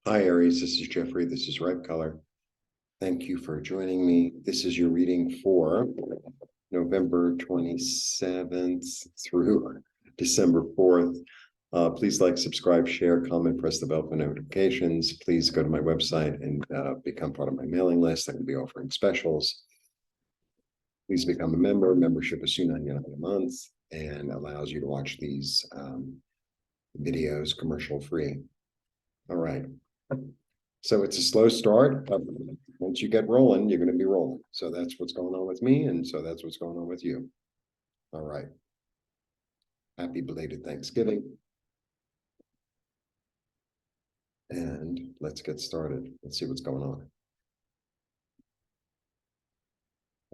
Hi, Aries. This is Jeffrey. This is Ripecolor. Thank you for joining me. This is your reading for November 27th through December 4th. Please like, subscribe, share, comment, press the bell for notifications. Please go to my website and become part of my mailing list. I'm going to be offering specials. Please become a member. Membership is $2.99 a month and allows you to watch these videos commercial free. All right. So it's a slow start, but once you get rolling, you're going to be rolling. So that's what's going on with me, and so that's what's going on with you. All right. Happy belated Thanksgiving. And let's get started. Let's see what's going on.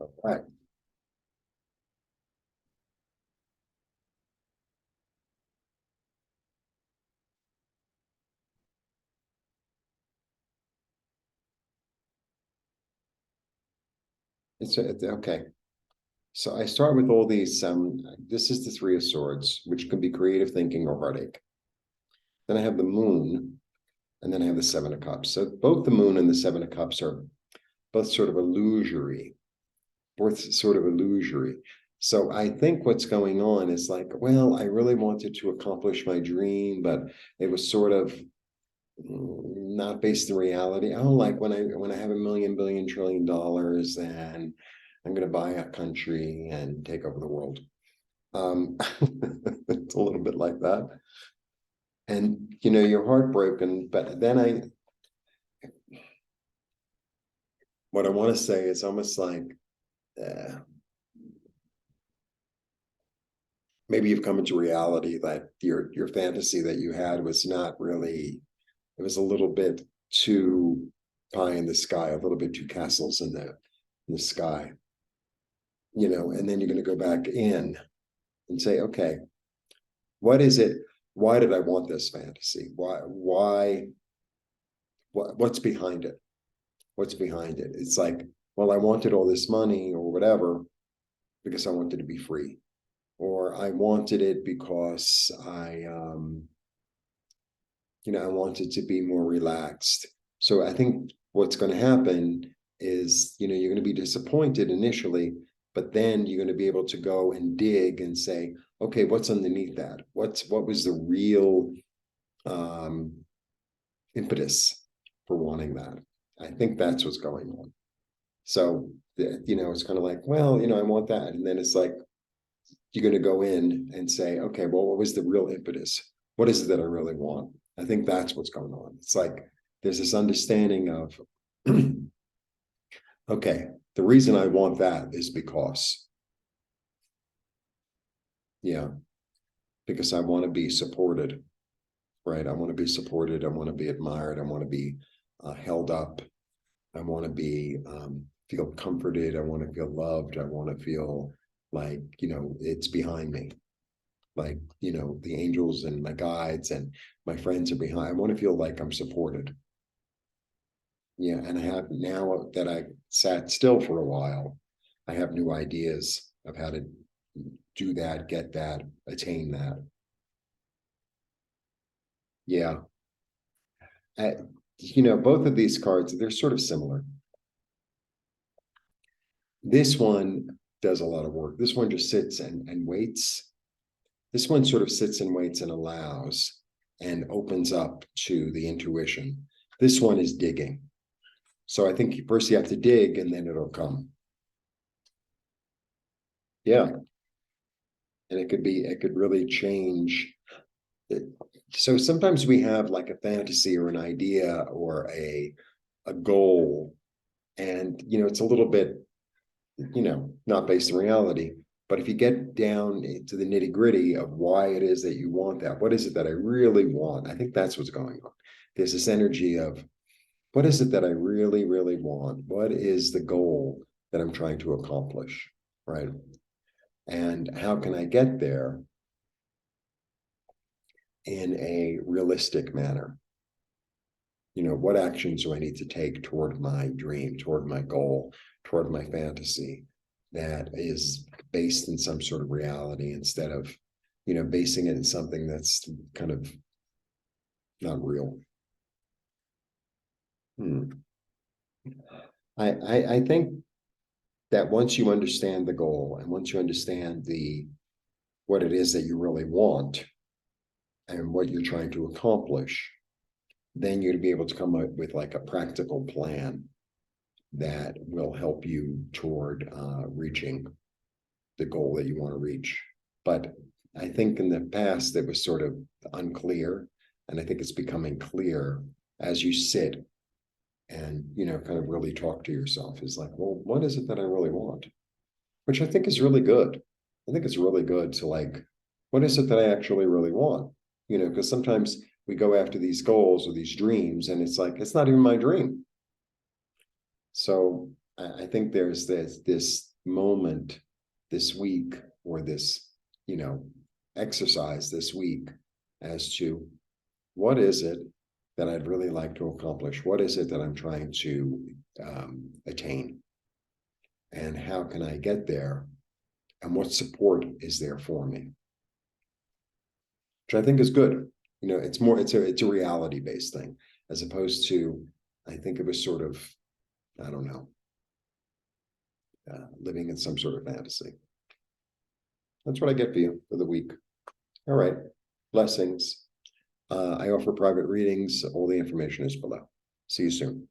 All right. It's okay. So I start with all these. This is the Three of Swords, which could be creative thinking or heartache. Then I have the Moon, and then I have the Seven of Cups. So both the Moon and the Seven of Cups are both sort of illusory. So I think what's going on is like, well, I really wanted to accomplish my dream, but it was sort of not based in reality. Oh, like when I have $1 million, billion, $1 trillion, and I'm going to buy a country and take over the world. It's a little bit like that. And you're heartbroken, but then what I want to say is almost like uh, maybe you've come into reality that your fantasy that you had was not really, it was a little bit too pie in the sky, a little bit too castles in the sky, and then you're going to go back in and say, okay, what is it? Why did I want this fantasy? What's behind it? What's behind it? It's like, well, I wanted all this money or whatever because I wanted to be free, or I wanted it because I wanted to be more relaxed. So I think what's going to happen is, you're going to be disappointed initially, but then you're going to be able to go and dig and say, okay, what's underneath that? What was the real um, impetus for wanting that? I think that's what's going on. So, it's kind of like, well, I want that. And then it's like, you're going to go in and say, okay, well, what was the real impetus? What is it that I really want? I think that's what's going on. It's like there's this understanding of, okay, the reason I want that is because, yeah, because I want to be supported, right? I want to be supported. I want to be admired. I want to be held up. I want to be feel comforted. I want to feel loved. I want to feel like, it's behind me. Like, the angels and my guides and my friends are behind. I want to feel like I'm supported. Yeah. And I have, now that I sat still for a while, I have new ideas of how to do that, get that, attain that. Yeah. Uh, both of these cards, they're sort of similar. This one does a lot of work. This one just sits and waits. This one sort of sits and waits and allows and opens up to the intuition. This one is digging. So I think first you have to dig and then it'll come. Yeah. And it could really change. So sometimes we have like a fantasy or an idea or a goal, and it's a little bit, not based in reality. But if you get down to the nitty gritty of why it is that you want that, what is it that I really want? I think that's what's going on. There's this energy of, what is it that I really, really want? What is the goal that I'm trying to accomplish? Right. And how can I get there in a realistic manner? What actions do I need to take toward my dream, toward my goal, toward my fantasy that is based in some sort of reality instead of, basing it in something that's kind of not real. Hmm. I think that once you understand the goal and once you understand what it is that you really want and what you're trying to accomplish, then you'd be able to come up with like a practical plan that will help you toward reaching the goal that you want to reach. But I think in the past it was sort of unclear, and I think it's becoming clear as you sit and kind of really talk to yourself. Is like, well, what is it that I really want? Which I think is really good. I think it's really good to like, what is it that I actually really want? Because sometimes we go after these goals or these dreams, and it's like it's not even my dream. So I think there's this moment this week, or this, exercise this week, as to what is it that I'd really like to accomplish? What is it that I'm trying to attain? And how can I get there? And what support is there for me? Which I think is good. It's a reality based thing, as opposed to, I think it was sort of, I don't know, living in some sort of fantasy. That's what I get for you for the week. All right. Blessings. I offer private readings. All the information is below. See you soon.